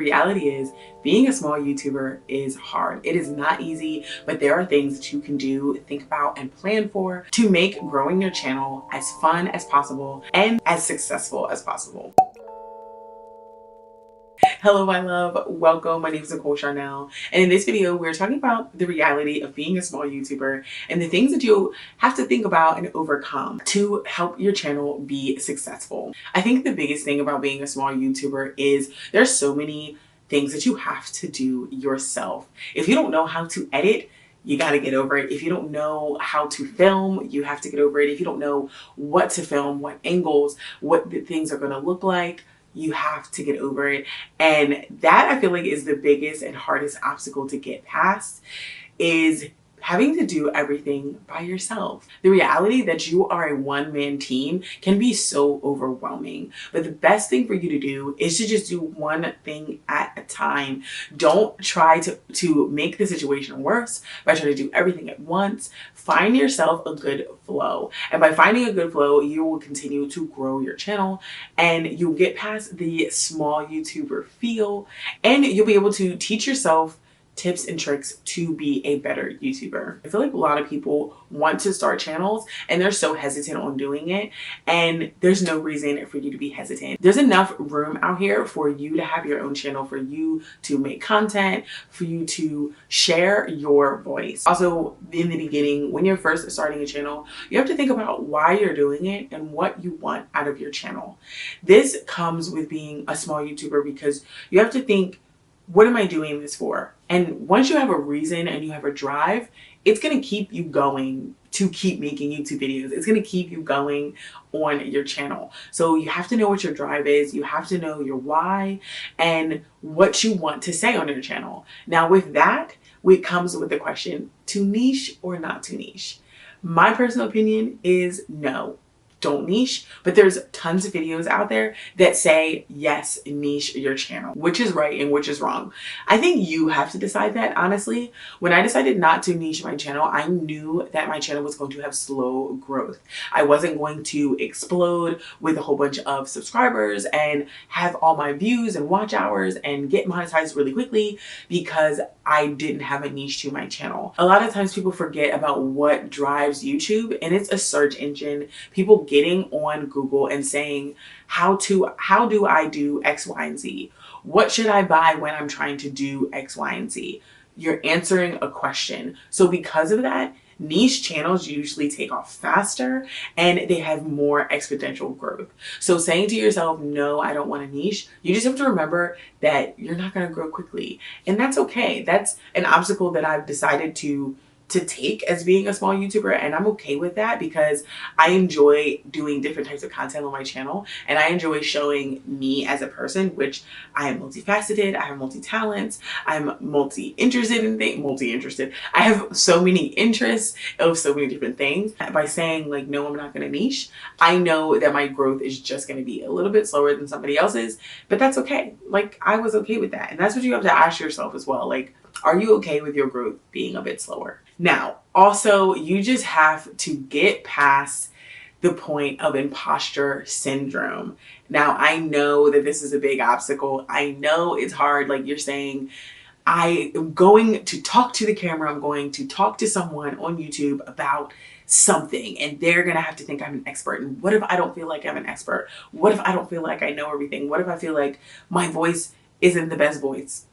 reality is being a small YouTuber is hard. It is not easy, but there are things that you can do, think about, and plan for to make growing your channel as fun as possible and as successful as possible. Hello, my love. Welcome. My name is Nicole Charnel, and in this video, we're talking about the reality of being a small YouTuber and the things that you have to think about and overcome to help your channel be successful. I think the biggest thing about being a small YouTuber is there's so many things that you have to do yourself. If you don't know how to edit, you got to get over it. If you don't know how to film, you have to get over it. If you don't know what to film, what angles, what the things are going to look like, you have to get over it. And that, I feel like, is the biggest and hardest obstacle to get past, is having to do everything by yourself. The reality that you are a one-man team can be so overwhelming, but the best thing for you to do is to just do one thing at a time. Don't try to make the situation worse by trying to do everything at once. Find yourself a good flow. And by finding a good flow, you will continue to grow your channel and you'll get past the small YouTuber feel, and you'll be able to teach yourself tips and tricks to be a better YouTuber. I feel like a lot of people want to start channels and they're so hesitant on doing it, and there's no reason for you to be hesitant. There's enough room out here for you to have your own channel, for you to make content, for you to share your voice. Also, in the beginning, when you're first starting a channel, you have to think about why you're doing it and what you want out of your channel. This comes with being a small YouTuber because you have to think, what am I doing this for? And once you have a reason and you have a drive, it's going to keep you going to keep making YouTube videos. It's going to keep you going on your channel. So you have to know what your drive is. You have to know your why and what you want to say on your channel. Now with that, it comes with the question, to niche or not to niche? My personal opinion is no. Don't niche, but there's tons of videos out there that say, yes, niche your channel, which is right and which is wrong. I think you have to decide that, honestly. When I decided not to niche my channel, I knew that my channel was going to have slow growth. I wasn't going to explode with a whole bunch of subscribers and have all my views and watch hours and get monetized really quickly because I didn't have a niche to my channel. A lot of times people forget about what drives YouTube, and it's a search engine. People getting on Google and saying, how do I do X, Y, and Z? What should I buy when I'm trying to do X, Y, and Z? You're answering a question. So because of that, niche channels usually take off faster and they have more exponential growth. So saying to yourself, no, I don't want a niche, you just have to remember that you're not going to grow quickly. And that's okay. That's an obstacle that I've decided to take as being a small YouTuber, and I'm okay with that because I enjoy doing different types of content on my channel, and I enjoy showing me as a person, which I am multifaceted, I have multi-talents, I'm multi-interested in things, I have so many interests of so many different things. By saying like, no, I'm not gonna niche, I know that my growth is just gonna be a little bit slower than somebody else's, but that's okay. Like, I was okay with that. And that's what you have to ask yourself as well. Like, are you okay with your growth being a bit slower? Now, also, you just have to get past the point of imposter syndrome. Now, I know that this is a big obstacle. I know it's hard. Like, you're saying, I am going to talk to the camera. I'm going to talk to someone on YouTube about something, and they're going to have to think I'm an expert. And what if I don't feel like I'm an expert? What if I don't feel like I know everything? What if I feel like my voice isn't the best voice?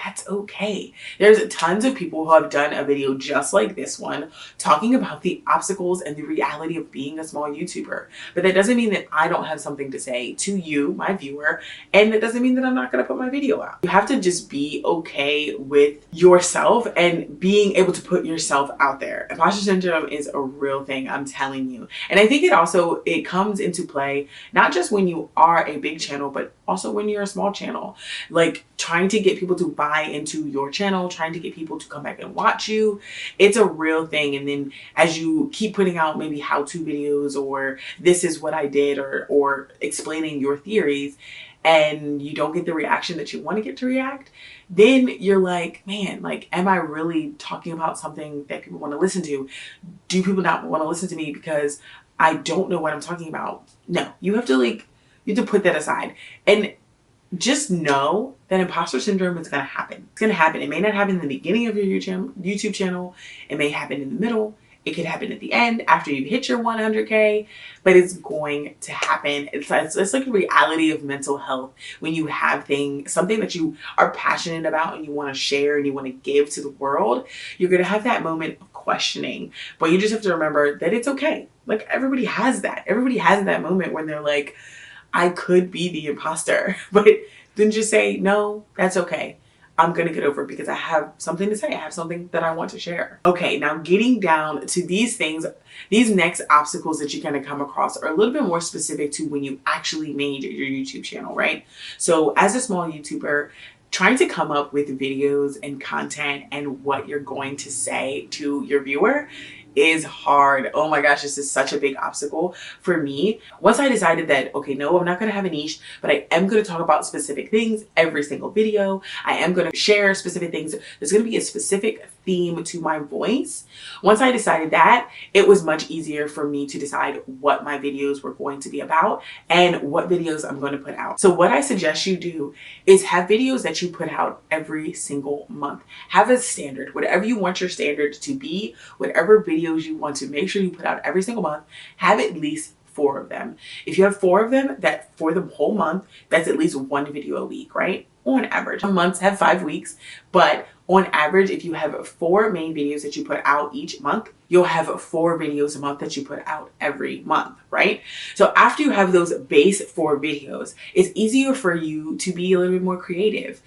That's okay. There's tons of people who have done a video just like this one talking about the obstacles and the reality of being a small YouTuber. But that doesn't mean that I don't have something to say to you, my viewer, and that doesn't mean that I'm not going to put my video out. You have to just be okay with yourself and being able to put yourself out there. Imposter syndrome is a real thing, I'm telling you. And I think it comes into play not just when you are a big channel, but also when you're a small channel. Like, trying to get people to buy into your channel, trying to get people to come back and watch you. It's a real thing. And then as you keep putting out maybe how-to videos or this is what I did or explaining your theories, and you don't get the reaction that you want to get to react, then you're like, man, like, am I really talking about something that people want to listen to? Do people not want to listen to me because I don't know what I'm talking about? No, you have to put that aside. And just know that imposter syndrome is going to happen. It's going to happen. It may not happen in the beginning of your YouTube channel. It may happen in the middle. It could happen at the end after you've hit your 100K, but it's going to happen. It's like the reality of mental health. When you have something that you are passionate about and you want to share and you want to give to the world, you're going to have that moment of questioning. But you just have to remember that it's okay. Like, everybody has that. Everybody has that moment when they're like, I could be the imposter. But then just say, no, that's okay. I'm going to get over it because I have something to say. I have something that I want to share. Okay, now getting down to these things, these next obstacles that you're going to come across are a little bit more specific to when you actually made your YouTube channel, right? So as a small YouTuber, trying to come up with videos and content and what you're going to say to your viewer is hard. Oh my gosh, this is such a big obstacle for me. Once I decided that, okay, no, I'm not going to have a niche, but I am going to talk about specific things every single video. I am going to share specific things. There's going to be a specific theme to my voice. Once I decided that, it was much easier for me to decide what my videos were going to be about and what videos I'm going to put out. So what I suggest you do is have videos that you put out every single month. Have a standard, whatever you want your standard to be, whatever videos you want to make sure you put out every single month, have at least 4 of them. If you have 4 of them, that for the whole month, that's at least 1 video a week, right? On average. Some months have 5 weeks, but on average, if you have 4 main videos that you put out each month, you'll have 4 videos a month that you put out every month, right? So after you have those base 4 videos, it's easier for you to be a little bit more creative.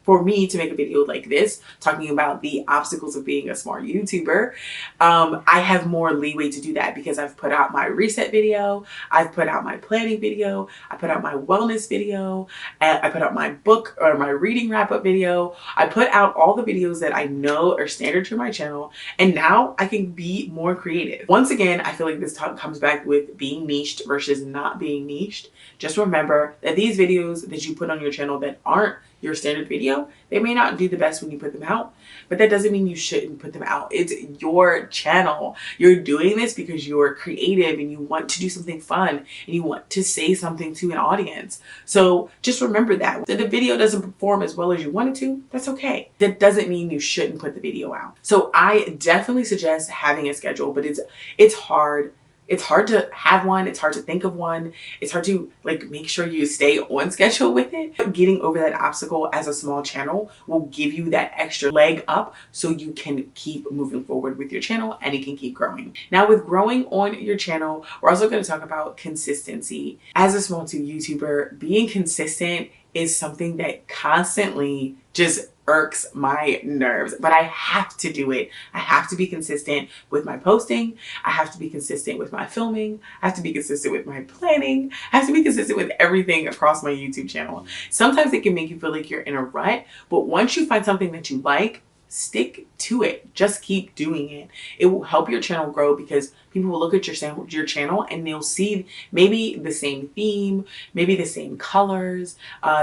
For me to make a video like this, talking about the obstacles of being a smart YouTuber, I have more leeway to do that because I've put out my reset video, I've put out my planning video, I put out my wellness video, I put out my book or my reading wrap-up video. I put out all the videos that I know are standard to my channel, and now I can be more creative. Once again, I feel like this comes back with being niched versus not being niched. Just remember that these videos that you put on your channel that aren't your standard video, they may not do the best when you put them out, but that doesn't mean you shouldn't put them out. It's your channel. You're doing this because you're creative and you want to do something fun and you want to say something to an audience. So just remember that the video doesn't perform as well as you want it to, that's okay. That doesn't mean you shouldn't put the video out. So I definitely suggest having a schedule, but it's hard. It's hard to have one. It's hard to think of one. It's hard to make sure you stay on schedule with it. Getting over that obstacle as a small channel will give you that extra leg up so you can keep moving forward with your channel and it can keep growing. Now with growing on your channel, we're also going to talk about consistency. As a small YouTuber, being consistent is something that constantly just irks my nerves, but I have to do it. I have to be consistent with my posting. I have to be consistent with my filming. I have to be consistent with my planning. I have to be consistent with everything across my YouTube channel. Sometimes it can make you feel like you're in a rut, but once you find something that you like, stick to it. Just keep doing it. It will help your channel grow because people will look at your channel and they'll see maybe the same theme, maybe the same colors.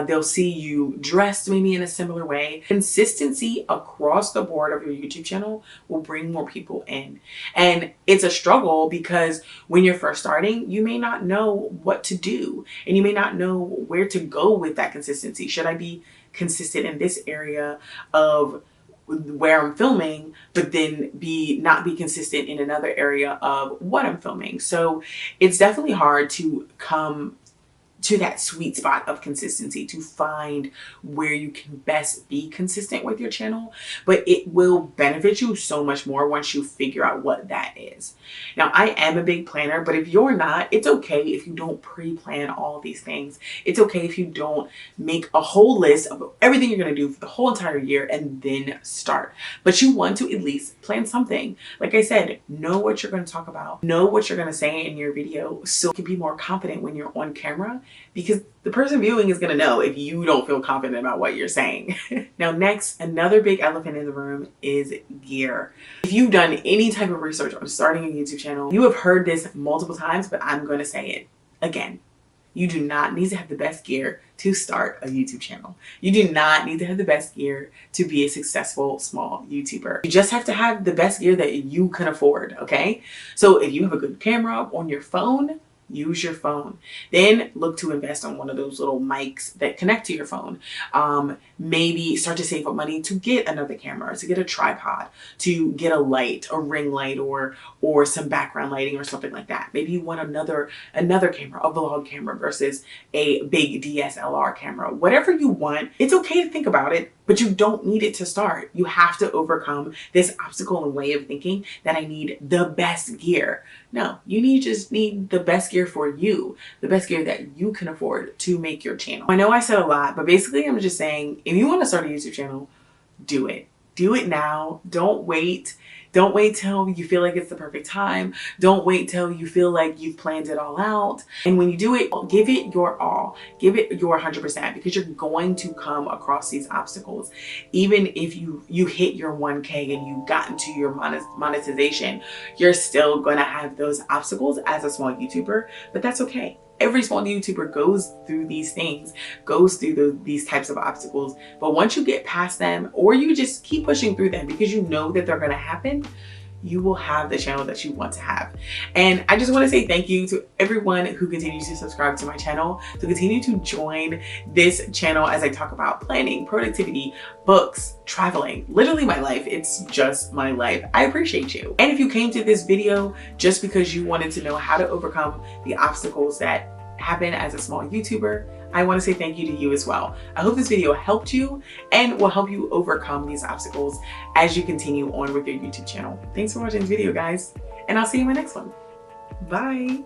They'll see you dressed maybe in a similar way. Consistency across the board of your YouTube channel will bring more people in. And it's a struggle because when you're first starting, you may not know what to do and you may not know where to go with that consistency. Should I be consistent in this area of where I'm filming, but then not be consistent in another area of what I'm filming? So it's definitely hard to come to that sweet spot of consistency, to find where you can best be consistent with your channel, but it will benefit you so much more once you figure out what that is. Now, I am a big planner, but if you're not, it's okay if you don't pre-plan all these things. It's okay if you don't make a whole list of everything you're going to do for the whole entire year and then start. But you want to at least plan something. Like I said, know what you're going to talk about, know what you're going to say in your video so you can be more confident when you're on camera, because the person viewing is going to know if you don't feel confident about what you're saying. Now, next, another big elephant in the room is gear. If you've done any type of research on starting a YouTube channel, you have heard this multiple times, but I'm going to say it again. You do not need to have the best gear to start a YouTube channel. You do not need to have the best gear to be a successful small YouTuber. You just have to have the best gear that you can afford, okay? So if you have a good camera on your phone, use your phone. Then look to invest on one of those little mics that connect to your phone. Maybe start to save up money to get another camera, to get a tripod, to get a light, a ring light, or some background lighting or something like that. Maybe you want another camera, a vlog camera versus a big DSLR camera. Whatever you want, it's okay to think about it, but you don't need it to start. You have to overcome this obstacle and way of thinking that I need the best gear. No, you just need the best gear for you, the best gear that you can afford to make your channel. I know I said a lot, but basically I'm just saying, if you want to start a YouTube channel, do it. Do it now. Don't wait. Don't wait till you feel like it's the perfect time. Don't wait till you feel like you've planned it all out. And when you do it, give it your all. Give it your 100%, because you're going to come across these obstacles. Even if you hit your 1K and you got into your monetization, you're still going to have those obstacles as a small YouTuber, but that's okay. Every small YouTuber goes through these things, goes through these types of obstacles. But once you get past them, or you just keep pushing through them because you know that they're going to happen, you will have the channel that you want to have. And I just want to say thank you to everyone who continues to subscribe to my channel, to continue to join this channel as I talk about planning, productivity, books, traveling, literally my life. It's just my life. I appreciate you. And if you came to this video just because you wanted to know how to overcome the obstacles that happen as a small YouTuber, I want to say thank you to you as well. I hope this video helped you and will help you overcome these obstacles as you continue on with your YouTube channel. Thanks for watching this video, guys, and I'll see you in my next one. Bye.